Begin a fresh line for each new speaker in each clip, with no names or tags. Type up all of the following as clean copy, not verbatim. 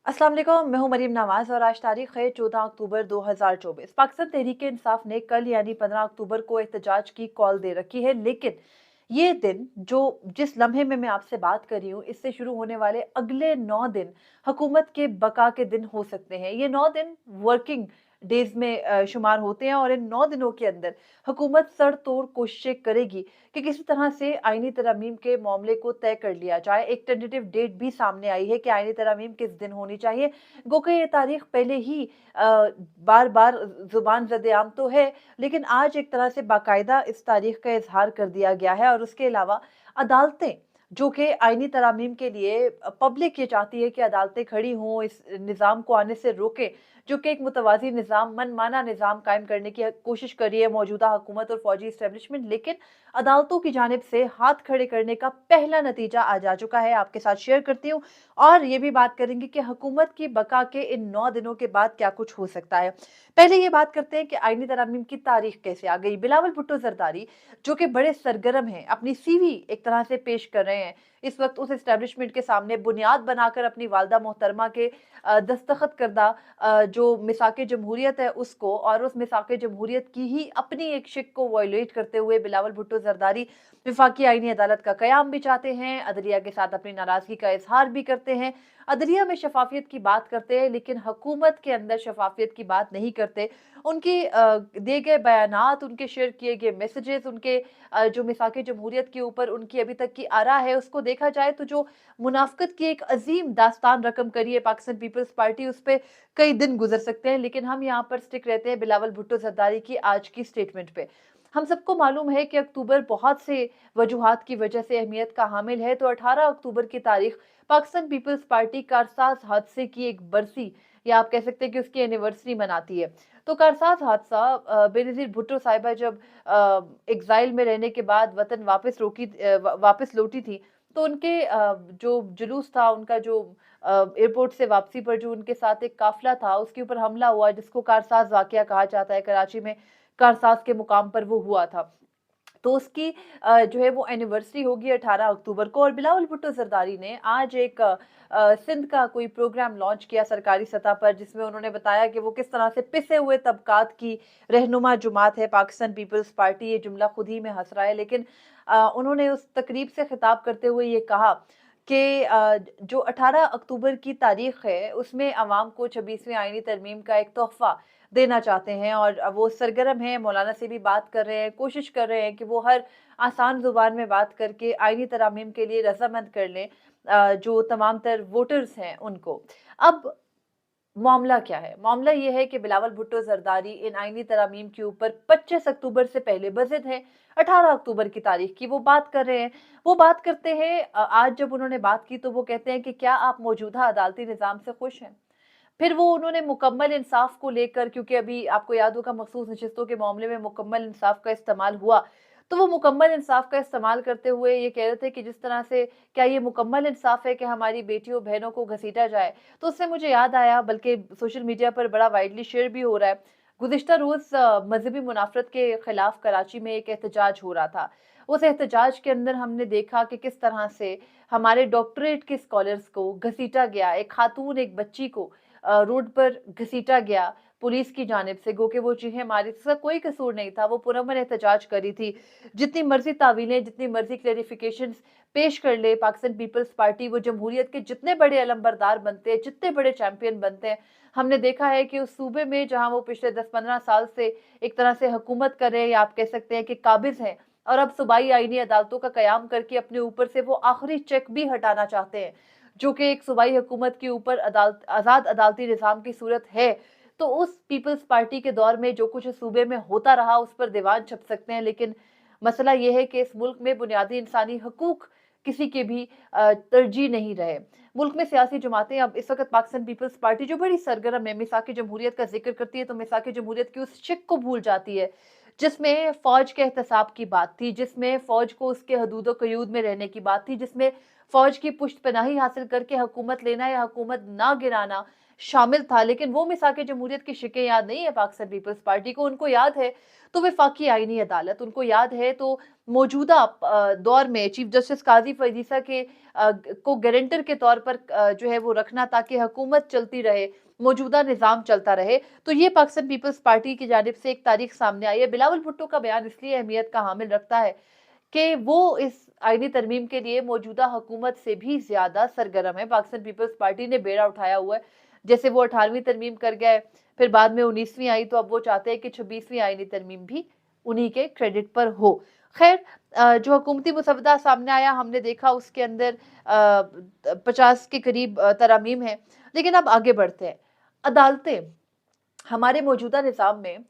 अस्सलाम वालेकुम, मैं हूं मरीम नवाज और आज तारीख है 14 अक्टूबर 2024। पाकिस्तान तहरीक इंसाफ ने कल यानी 15 अक्टूबर को एहतजाज की कॉल दे रखी है, लेकिन ये दिन जिस लम्हे में मैं आपसे बात कर रही हूँ, इससे शुरू होने वाले अगले 9 दिन हुकूमत के बका के दिन हो सकते हैं। ये 9 दिन वर्किंग डेज में शुमार होते हैं और इन 9 दिनों के अंदर हुकूमत सर तोड़ कोशिशें करेगी कि किसी तरह से आईनी तरमीम के मामले को तय कर लिया जाए। एक टेंटेटिव डेट भी सामने आई है कि आईनी तरमीम किस दिन होनी चाहिए। गो कि ये तारीख पहले ही बार बार जुबान ज़द-ए-आम तो है, लेकिन आज एक तरह से बाकायदा इस तारीख का इजहार कर दिया गया है। और उसके अलावा अदालतें, जो कि आईनी तरामीम के लिए पब्लिक ये चाहती है कि अदालतें खड़ी हों, इस निज़ाम को आने से रोकें, जो कि एक मुतवाज़ी निज़ाम, मनमाना निज़ाम कायम करने की कोशिश कर रही है मौजूदा हुकूमत और फ़ौजी एस्टेब्लिशमेंट। लेकिन अदालतों की जानिब से हाथ खड़े करने का पहला नतीजा आज आ चुका है, आपके साथ शेयर करती हूँ। और ये भी बात करेंगे कि हुकूमत की बका के इन 9 दिनों के बाद क्या कुछ हो सकता है। पहले ये बात करते हैं कि आईनी तरामीम की तारीख कैसे आ गई। बिलावल भुट्टो ज़रदारी, जो कि बड़े सरगर्म हैं, अपनी सीवी एक तरह से पेश कर रहे हैं। इस वक़्त उस एस्टेब्लिशमेंट के सामने बुनियाद बनाकर अपनी वालिदा मोहतरमा के दस्तखत करदा जो मिसाक-ए जमहूरियत है उसको, और उस मिसाक-ए जमहूरियत की ही अपनी एक शिक को वायलेट करते हुए बिलावल भुट्टो ज़रदारी वफाकी आईनी अदालत का क़याम भी चाहते हैं, अदलिया के साथ अपनी नाराज़गी का इज़हार भी करते हैं। अदलिया में शफ़ाफ़ियत की बात करते हैं, लेकिन हुकूमत के अंदर शफ़ाफ़ियत की बात नहीं करते। उनके दिए गए बयानात, उनके शेयर किए गए मैसेजेस, उनके जो मिसाक-ए जमहूरियत के ऊपर उनकी अभी तक की आरा है, उसको देखा जाए तो जो मुनाफ़िक़त की एक अज़ीम दास्तान रकम करी है पाकिस्तान पीपल्स पार्टी, उस पे कई दिन गुज़र सकते हैं। लेकिन हम यहाँ पर स्टिक रहते हैं बिलावल भुट्टो ज़रदारी की आज की स्टेटमेंट पे। हम सबको मालूम है कि अक्टूबर बहुत से वजूहात की वजह से अहमियत का हामिल है, तो 18 अक्टूबर की तारीख पाकिस्तान पीपल्स पार्टी कारसाज हादसे की एक बरसी, या आप कह सकते हैं कि उसकी एनिवर्सरी मनाती है। तो कारसाज हादसा, बेनज़ीर भुट्टो साहिबा जब एग्ज़ाइल में रहने के बाद वतन वापस लौटी थी, तो उनके जो जुलूस था, उनका जो एयरपोर्ट से वापसी पर जो उनके साथ एक काफ़िला था, उसके ऊपर हमला हुआ, जिसको कारसाज वाक़या कहा जाता है। कराची में कारसाज के मुकाम पर वो हुआ था। तो उसकी जो है वो एनिवर्सरी होगी 18 अक्टूबर को। और बिलावल भुट्टो ज़रदारी ने आज एक सिंध का कोई प्रोग्राम लॉन्च किया सरकारी सतह पर, जिसमें उन्होंने बताया कि वो किस तरह से पिसे हुए तबकात की रहनुमा जुमात है पाकिस्तान पीपल्स पार्टी। ये जुमला खुद ही में हँस रहा है, लेकिन उन्होंने उस तकरीब से खिताब करते हुए ये कहा कि जो 18 अक्टूबर की तारीख है, उसमें अवाम को 26वीं आईनी तरमीम का एक तोहफ़ा देना चाहते हैं। और वो सरगर्म हैं, मौलाना से भी बात कर रहे हैं, कोशिश कर रहे हैं कि वो हर आसान ज़ुबान में बात करके आईनी तरामीम के लिए रज़ामंद कर लें जो तमाम तर वोटर्स हैं उनको। अब मामला क्या है? मामला ये है कि बिलावल भुट्टो ज़रदारी इन आईनी तरामीम के ऊपर 25 अक्टूबर से पहले बज़िद हैं, 18 अक्टूबर की तारीख की वो बात कर रहे हैं। वो बात करते हैं, आज जब उन्होंने बात की तो वो कहते हैं कि क्या आप मौजूदा अदालती निज़ाम से खुश हैं? फिर वो उन्होंने मुकम्मल इंसाफ को लेकर, क्योंकि अभी आपको याद होगा मखसूस नशिस्तों के मामले में मुकम्मल इंसाफ का इस्तेमाल हुआ, तो वो मुकम्मल इंसाफ का इस्तेमाल करते हुए ये कह रहे थे कि जिस तरह से क्या ये मुकम्मल इंसाफ है कि हमारी बेटियों बहनों को घसीटा जाए। तो उससे मुझे याद आया, बल्कि सोशल मीडिया पर बड़ा वाइडली शेयर भी हो रहा है, गुज़िश्ता रोज़ मज़हबी मुनाफ़रत के खिलाफ कराची में एक एहतजाज हो रहा था। उस एहतजाज के अंदर हमने देखा कि किस तरह से हमारे डॉक्टरेट के स्कॉलर्स को घसीटा गया, एक खातून, एक बच्ची को रोड पर घसीटा गया पुलिस की जानिब से, गो के वो चीखें मारी, उसका कोई कसूर नहीं था, वो पुरअमन एहतजाज करी थी। जितनी मर्ज़ी तावीलें, जितनी मर्ज़ी क्लेरिफ़िकेशंस पेश कर ले पाकिस्तान पीपल्स पार्टी, वो जमहूरियत के जितने बड़े अलमबरदार बनते हैं, जितने बड़े चैंपियन बनते हैं, हमने देखा है कि उस सूबे में जहाँ वो पिछले 10-15 साल से एक तरह से हुकूमत कर रहे हैं, या आप कह सकते हैं कि काबिज़ हैं, और अब सूबाई आईनी अदालतों का क़याम करके अपने ऊपर से वो आखिरी चेक भी हटाना चाहते हैं, जो कि एक सूबाई हुकूमत के ऊपर आज़ाद अदालती निज़ाम की सूरत है। तो उस पीपल्स पार्टी के दौर में जो कुछ इस सूबे में होता रहा, उस पर दीवान छप सकते हैं, लेकिन मसला ये है कि इस मुल्क में बुनियादी इंसानी हकूक़ किसी के भी तरजीह नहीं रहे। मुल्क में सियासी जमातें, अब इस वक़्त पाकिस्तान पीपल्स पार्टी जो बड़ी सरगर्म है, मिसाक-ए जमहूरियत का ज़िक्र करती है, तो मिसाक-ए जमहूरियत की उस शिक को भूल जाती है, जिसमें फ़ौज के एहतसाब की बात थी, जिसमें फ़ौज को उसके हदूद-ओ-क़यूद में रहने की बात थी, जिसमें फ़ौज की पुश्तपनाही हासिल करके हुकूमत लेना या हुकूमत ना गिराना शामिल था, लेकिन वो मिसाक जमहूरियत की शिकें याद नहीं है पाकिस्तान पीपल्स पार्टी को। उनको याद है तो वफाकी आईनी अदालत, उनको याद है तो मौजूदा दौर में चीफ जस्टिस काजी फैज़ ईसा के को गारंटर के तौर पर जो है वो रखना, ताकि हुकूमत चलती रहे, मौजूदा निज़ाम चलता रहे। तो ये पाकिस्तान पीपल्स पार्टी की जानिब से एक तारीख सामने आई है। बिलावल भुट्टो का बयान इसलिए अहमियत का हामिल रखता है कि वो इस आईनी तरमीम के लिए मौजूदा हुकूमत से भी ज़्यादा सरगर्म है। पाकिस्तान पीपल्स पार्टी ने बेड़ा उठाया हुआ है। जैसे वो 18वीं तरमीम कर गए, फिर बाद में 19वीं आई, तो अब वो चाहते हैं कि 26वीं आईनी तरमीम भी उन्हीं के क्रेडिट पर हो। खैर, जो हुकूमती मुसवदा सामने आया, हमने देखा उसके अंदर 50 के करीब तरामीम है। लेकिन अब आगे बढ़ते हैं। अदालतें हमारे मौजूदा निज़ाम में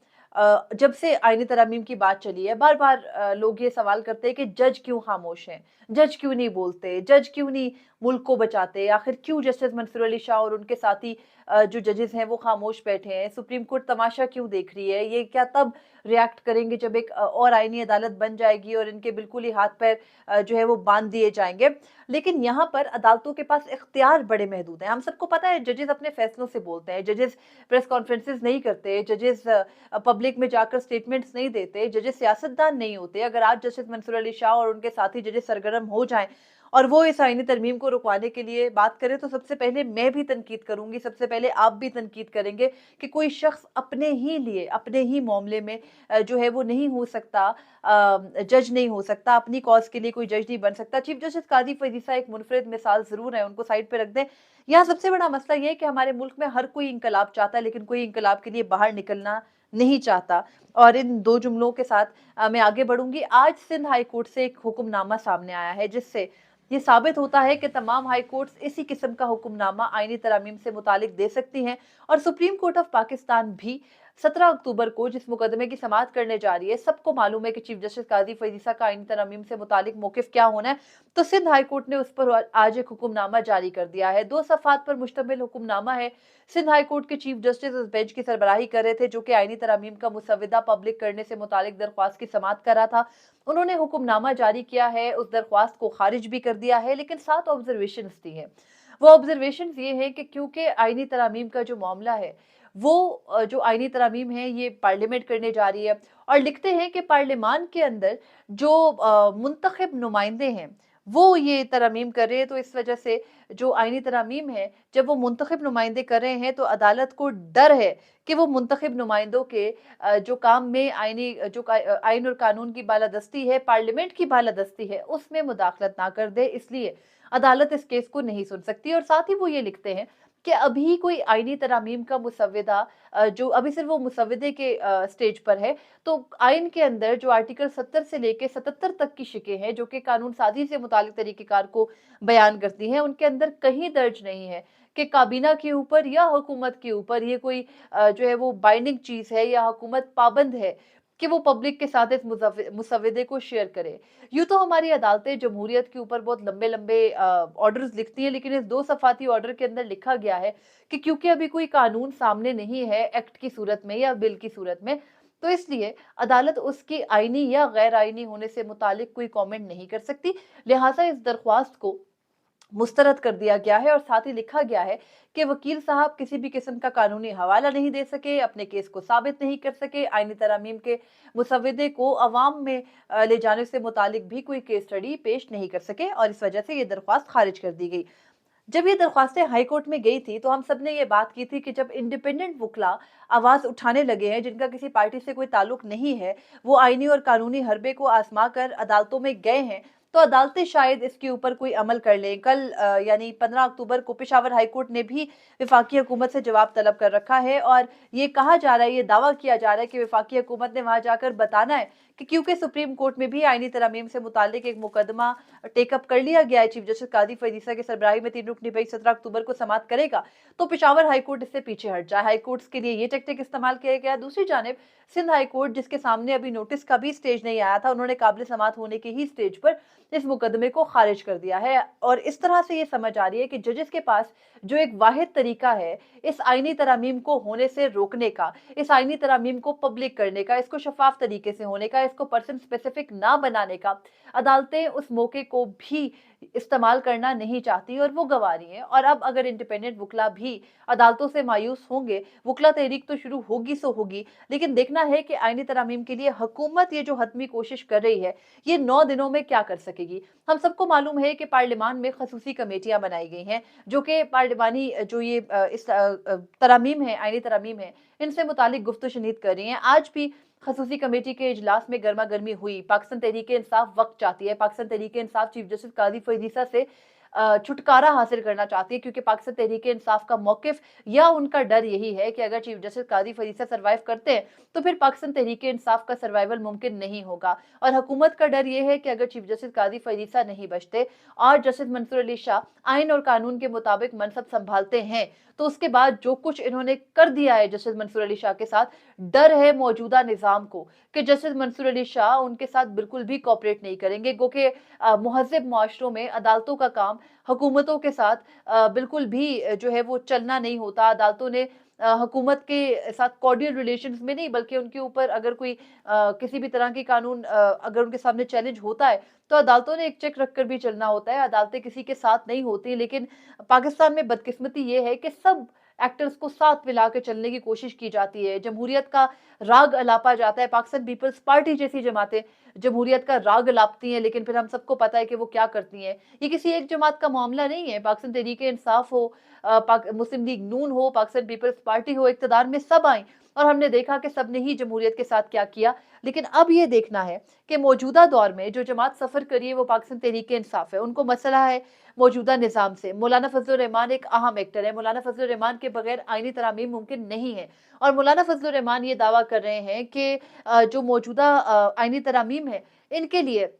जब से आईनी तरमीम की बात चली है, बार-बार लोग ये सवाल करते हैं कि जज क्यों खामोश हैं? जज क्यों नहीं बोलते? जज क्यों नहीं मुल्क को बचाते? आखिर क्यों जस्टिस मंसूर अली शाह और उनके साथी जो जजेस हैं वो खामोश बैठे हैं? सुप्रीम कोर्ट तमाशा क्यों देख रही है? ये क्या तब रिएक्ट करेंगे जब एक और आईनी अदालत बन जाएगी और इनके बिल्कुल ही हाथ-पैर जो है वो बाँध दिए जाएँगे? लेकिन यहाँ पर अदालतों के पास इख्तियार बड़े महदूद हैं। हम सबको पता है जजेस अपने फैसलों से बोलते हैं, जजेस प्रेस कॉन्फ्रेंसेस नहीं करते, जजेस पब्लिक में जाकर स्टेटमेंट्स नहीं देते, जजेस सियासतदान नहीं होते। अगर आज जस्टिस मंसूर अली शाह और उनके साथी जजेस सरगर्म हो जाएँ और वो इस आईनी तरमीम को रुकवाने के लिए बात करें, तो सबसे पहले मैं भी तनकीद करूँगी, सबसे पहले आप भी तनकीद करेंगे कि कोई शख्स अपने ही लिए, अपने ही मामले में जो है वो नहीं हो सकता, जज नहीं हो सकता, अपनी कॉज़ के लिए कोई जज नहीं बन सकता। चीफ जस्टिस काज़ी फैज़ ईसा एक मुनफरिद मिसाल ज़रूर है, उनको साइड पे रख दें। यहाँ सबसे बड़ा मसला ये है कि हमारे मुल्क में हर कोई इंकलाब चाहता है, लेकिन कोई इंकलाब के लिए बाहर निकलना नहीं चाहता। और इन 2 जुमलों के साथ मैं आगे बढ़ूँगी। आज सिंध हाई कोर्ट से एक हुक्मनामा सामने आया है, जिससे ये साबित होता है कि तमाम हाई कोर्ट्स इसी किस्म का हुक्मनामा आईनी तरामीम से मुतालिक दे सकती हैं, और सुप्रीम कोर्ट ऑफ पाकिस्तान भी 17 अक्टूबर को जिस मुकदमे की समाअत करने जा रही है, सबको मालूम है कि चीफ जस्टिस काजी फैज़ ईसा का आईनी तरामीम से मुतालिक मौक़िफ़ क्या होना है। तो सिंध हाई कोर्ट ने उस पर आज एक हुक्मनामा जारी कर दिया है। 2 सफ़हात पर मुश्तमिल हुक्मनामा है। सिंध हाई कोर्ट के चीफ जस्टिस उस बेंच की सरबराही कर रहे थे जो कि आईनी तरामीम का मुसवदा पब्लिक करने से मुतालिक दरख्वास्त की समाअत कर रहा था। उन्होंने हुक्मनामा जारी किया है, उस दरख्वास्त को खारिज भी कर दिया है, लेकिन 7 ऑब्जर्वेशंस दी हैं। वो ऑब्जर्वेशंस ये हैं कि क्योंकि आईनी तरामीम का जो मामला है, वो जो आईनी तरामीम है ये पार्लियामेंट करने जा रही है, और लिखते हैं कि पार्लियामान के अंदर जो मुंतखब नुमाइंदे हैं, वो ये तरमीम कर रहे हैं। तो इस वजह से जो आईनी तरामीम है, जब वो मुंतखब नुमाइंदे कर रहे हैं, तो अदालत को डर है कि वो मुंतखब नुमाइंदों के जो काम में आईन और कानून की बालादस्ती है, पार्लियामेंट की बालादस्ती है, उसमें मुदाखलत ना कर दे, इसलिए अदालत इस केस को नहीं सुन सकती। और साथ ही वो ये लिखते हैं कि अभी कोई आईनी तरामीम का मुसवदा जो अभी सिर्फ वो मुसवदे के स्टेज पर है, तो आइन के अंदर जो आर्टिकल 70 से लेके 77 तक की शिकें हैं, जो कि कानून साजी से मुतालिक तरीक़ेकार को बयान करती हैं, उनके अंदर कहीं दर्ज नहीं है कि काबीना के ऊपर या हुकूमत के ऊपर ये कोई जो है वो बाइंडिंग चीज़ है, या हुकूमत पाबंद है कि वो पब्लिक के साथ इस मुसवदे को शेयर करे। यूँ तो हमारी अदालतें जमहूरियत के ऊपर बहुत लंबे-लंबे ऑर्डर्स लिखती हैं, लेकिन इस 2 सफ़ाती ऑर्डर के अंदर लिखा गया है कि क्योंकि अभी कोई कानून सामने नहीं है एक्ट की सूरत में या बिल की सूरत में, तो इसलिए अदालत उसकी आईनी या गैर आईनी होने से मुतालिक कोई कमेंट नहीं कर सकती। लिहाजा इस दरख्वास्त को मुस्तरद कर दिया गया है, और साथ ही लिखा गया है कि वकील साहब किसी भी किस्म का कानूनी हवाला नहीं दे सके, अपने केस को साबित नहीं कर सके, आईनी तरामीम के मुसवदे को अवाम में ले जाने से मुतालिक भी कोई केस स्टडी पेश नहीं कर सके, और इस वजह से ये दरख्वास्त खारिज कर दी गई। जब ये दरख्वास्तें हाई कोर्ट में गई थी, तो हम सब ने ये बात की थी कि जब इंडिपेंडेंट वुकला आवाज़ उठाने लगे हैं, जिनका किसी पार्टी से कोई ताल्लुक नहीं है, वो आईनी और कानूनी हरबे को आज़मा कर अदालतों में गए हैं, तो अदालतें शायद इसके ऊपर कोई अमल कर लें। कल यानी 15 अक्टूबर को पेशावर हाई कोर्ट ने भी वफाकी हुकूमत से जवाब तलब कर रखा है, और ये कहा जा रहा है, ये दावा किया जा रहा है कि वफाकी हुकूमत ने वहाँ जाकर बताना है कि क्योंकि सुप्रीम कोर्ट में भी आईनी तरामीम से मुतालिक एक मुकदमा टेकअप कर लिया गया है, चीफ जस्टिस काजी फैज़ ईसा की सरबराही में 3 रुकनी बेंच 17 अक्टूबर को समाअत करेगा, तो पेशावर हाई कोर्ट इससे पीछे हट जाए। हाई कोर्ट्स के लिए ये टेक्टिक इस्तेमाल किया गया। दूसरी जानिब सिंध हाई कोर्ट, जिसके सामने अभी नोटिस का भी स्टेज नहीं आया था, उन्होंने काबिल समाअत होने के ही स्टेज पर इस मुकदमे को खारिज कर दिया है। और इस तरह से ये समझ आ रही है कि जजेस के पास जो एक वाहिद तरीका है इस आईनी तरामीम को होने से रोकने का, इस आईनी तरामीम को पब्लिक करने का, इसको शफाफ तरीके से होने का, बजाय इसको पर्सन स्पेसिफिक ना बनाने का अदालतें उस मौके को भी इस्तेमाल करना नहीं चाहती और वो गंवा रही हैं। और अब अगर इंडिपेंडेंट वुकला भी अदालतों से मायूस होंगे, वुकला तहरीक तो शुरू होगी सो होगी, लेकिन देखना है कि आईनी तरमीम के लिए हुकूमत ये जो हतमी कोशिश कर रही है, ये 9 दिनों में क्या कर सकेगी। हम सबको मालूम है कि पार्लियामान में खसूसी कमेटियां बनाई गई हैं, जो कि पार्लियामानी जो ये तरामीम है, आईनी तरामीम है, इनसे मुतालिक गुफ्तशनीद कर रही हैं। आज भी खसूसी कमेटी के इजलास में गर्मा गर्मी हुई। पाकिस्तान तहरीक इंसाफ वक्त चाहती है, पाकिस्तान तहरीक इंसाफ चीफ जस्टिस काजी फरीद ईसा से छुटकारा हासिल करना चाहती है, क्योंकि पाकिस्तान तहरीक इंसाफ का मौकिफ या उनका डर यही है कि अगर चीफ जस्टिस काजी फरीद ईसा सर्वाइव करते हैं तो फिर पाकिस्तान तहरीक इंसाफ का सर्वाइवल मुमकिन नहीं होगा। और हुकूमत का डर यह है कि अगर चीफ जस्टिस काजी फरीद ईसा नहीं बचते और जस्टिस मंसूर अली शाह आइन और कानून के मुताबिक मनसब संभालते हैं, तो उसके बाद जो कुछ इन्होंने कर दिया है जस्टिस मंसूर अली शाह के साथ, डर है मौजूदा निजाम को कि जस्टिस मंसूर अली शाह उनके साथ बिल्कुल भी कोऑपरेट नहीं करेंगे। गो के मुहज़्ज़ब मुआशरों में अदालतों का काम हुकूमतों के साथ बिल्कुल भी जो है वो चलना नहीं होता। अदालतों ने हुकूमत के साथ कॉर्डियल रिलेशंस में नहीं, बल्कि उनके ऊपर अगर कोई किसी भी तरह की कानून अगर उनके सामने चैलेंज होता है तो अदालतों ने एक चेक रखकर भी चलना होता है। अदालतें किसी के साथ नहीं होती, लेकिन पाकिस्तान में बदकिस्मती ये है कि सब एक्टर्स को साथ मिला के चलने की कोशिश की जाती है। जमहूरियत का राग अलापा जाता है। पाकिस्तान पीपल्स पार्टी जैसी जमातें जमहूरियत का राग अलापती हैं, लेकिन फिर हम सबको पता है कि वो क्या करती हैं। ये किसी एक जमात का मामला नहीं है। पाकिस्तान तहरीक इंसाफ हो, मुस्लिम लीग नून हो, पाकिस्तान पीपल्स पार्टी हो, इक़्तिदार में सब आए और हमने देखा कि सबने ही जमहूरियत के साथ क्या किया। लेकिन अब ये देखना है कि मौजूदा दौर में जो जमात सफ़र करी है वो पाकिस्तान तहरीक इंसाफ है। उनको मसला है मौजूदा निज़ाम से। मौलाना फजलुर रहमान एक अहम एक्टर है। मौलाना फजलुर रहमान के बगैर आईनी तरामीम मुमकिन नहीं है। और मौलाना फजलुर रहमान ये दावा कर रहे हैं कि जो मौजूदा आईनी तरामीम है, इनके लिए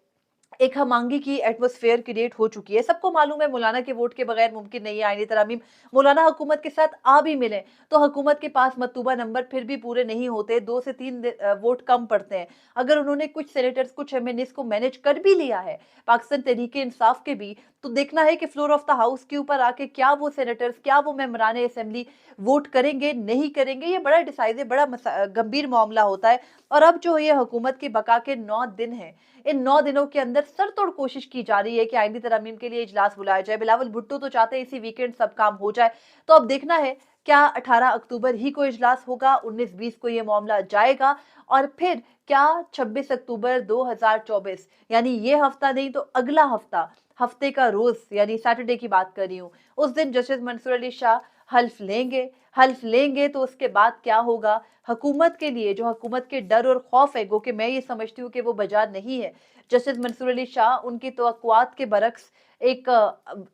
एक हमांगी की एटमॉस्फेयर क्रिएट हो चुकी है। सबको मालूम है मौलाना के वोट के बगैर मुमकिन नहीं है आईनी तरामीम। मौलाना हुकूमत के साथ आ भी मिले तो हुकूमत के पास मतलूबा नंबर फिर भी पूरे नहीं होते, 2 से 3 वोट कम पड़ते हैं। अगर उन्होंने कुछ सेनेटर्स, कुछ एमएनएस को मैनेज कर भी लिया है पाकिस्तान तहरीक इंसाफ के भी, तो देखना है कि फ्लोर ऑफ द हाउस के ऊपर आके क्या वो सेनेटर्स, क्या वो मेंबरान असेंबली वोट करेंगे, नहीं करेंगे। ये बड़ा डिसाइसिव, बड़ा गंभीर मामला होता है। और अब जो ये हुकूमत के बका के 9 दिन हैं, इन 9 दिनों के अंदर सरतोड़ कोशिश की जा रही है कि आईनी तरमीम के लिए इजलास बुलाया जाए। बिलावल भुट्टो तो चाहते हैं इसी वीकेंड सब काम हो जाए। तो अब देखना है क्या 18 अक्टूबर ही को इजलास होगा, 19-20 को ये मामला जाएगा, और फिर क्या 26 अक्टूबर 2024 यानी ये हफ्ता नहीं तो अगला हफ्ता, हफ्ते का रोज यानी सैटरडे की बात कर रही हूँ, उस दिन जस्टिस मंसूर अली शाह हल्फ लेंगे। हल्फ लेंगे तो उसके बाद क्या होगा हुकूमत के लिए, जो हुकूमत के डर और खौफ है, गो कि मैं ये समझती हूँ कि वो बजा नहीं है। जस्टिस मंसूर अली शाह उनकी तवक्कुआत के बरक्स एक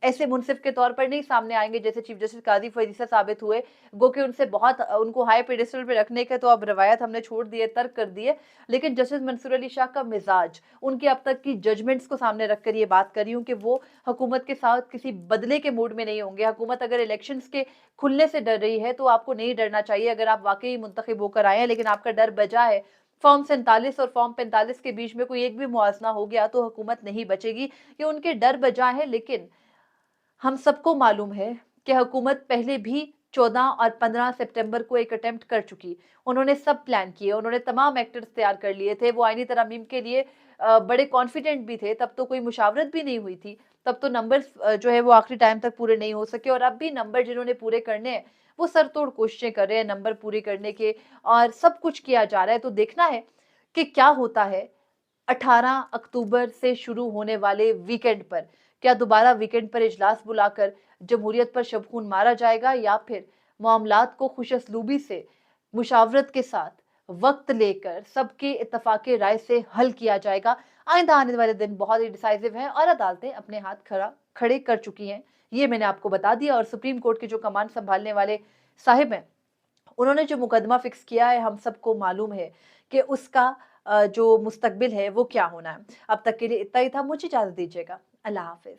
ऐसे मुंसिफ के तौर पर नहीं सामने आएंगे जैसे चीफ जस्टिस काजी फरीद ईसा साबित हुए। गो कि उनसे बहुत उनको हाई पेडेस्टल पे रखने के तो अब रवायत हमने छोड़ दिए, तर्क कर दिए। लेकिन जस्टिस मंसूर अली शाह का मिजाज, उनके अब तक की जजमेंट्स को सामने रखकर ये बात कर रही हूँ कि वो हुकूमत के साथ किसी बदले के मूड में नहीं होंगे। हुकूमत अगर इलेक्शंस के खुलने से डर रही है तो आपको नहीं डरना चाहिए। अगर आप वाकई मुंतखब होकर आए हैं लेकिन आपका डर बजा है, फॉर्म 47 और फॉर्म 45 के बीच में कोई एक भी मुआजना हो गया तो हुकूमत नहीं बचेगी। ये उनके डर बजा है। लेकिन हम सबको मालूम है कि हुकूमत पहले भी 14 और 15 सितंबर को एक अटेम्प्ट कर चुकी। उन्होंने सब प्लान किए, उन्होंने तमाम एक्टर्स तैयार कर लिए थे। वो आईनी तरमीम के लिए बड़े कॉन्फिडेंट भी थे। तब तो कोई मुशावरत भी नहीं हुई थी, तब तो नंबर्स जो है वो आखिरी टाइम तक पूरे नहीं हो सके। और अब भी नंबर जिन्होंने पूरे करने हैं वो सरतोड़ कोशिशें कर रहे हैं नंबर पूरे करने के, और सब कुछ किया जा रहा है। तो देखना है कि क्या होता है 18 अक्टूबर से शुरू होने वाले वीकेंड पर। क्या दोबारा वीकेंड पर इजलास बुलाकर जमहूरियत पर शबखून मारा जाएगा, या फिर मामलात को खुशअस्लूबी से, मुशावरत के साथ, वक्त लेकर, सबके इत्तफाक राय से हल किया जाएगा। आइंदा आने वाले दिन बहुत ही डिसाइसिव हैं और अदालतें अपने हाथ खड़े कर चुकी हैं, ये मैंने आपको बता दिया। और सुप्रीम कोर्ट के जो कमान संभालने वाले साहिब हैं, उन्होंने जो मुकदमा फिक्स किया है, हम सबको मालूम है कि उसका जो मुस्तकबिल है वो क्या होना है। अब तक के लिए इतना ही था। मुझे इजाजत दीजिएगा। अल्लाह हाफिज।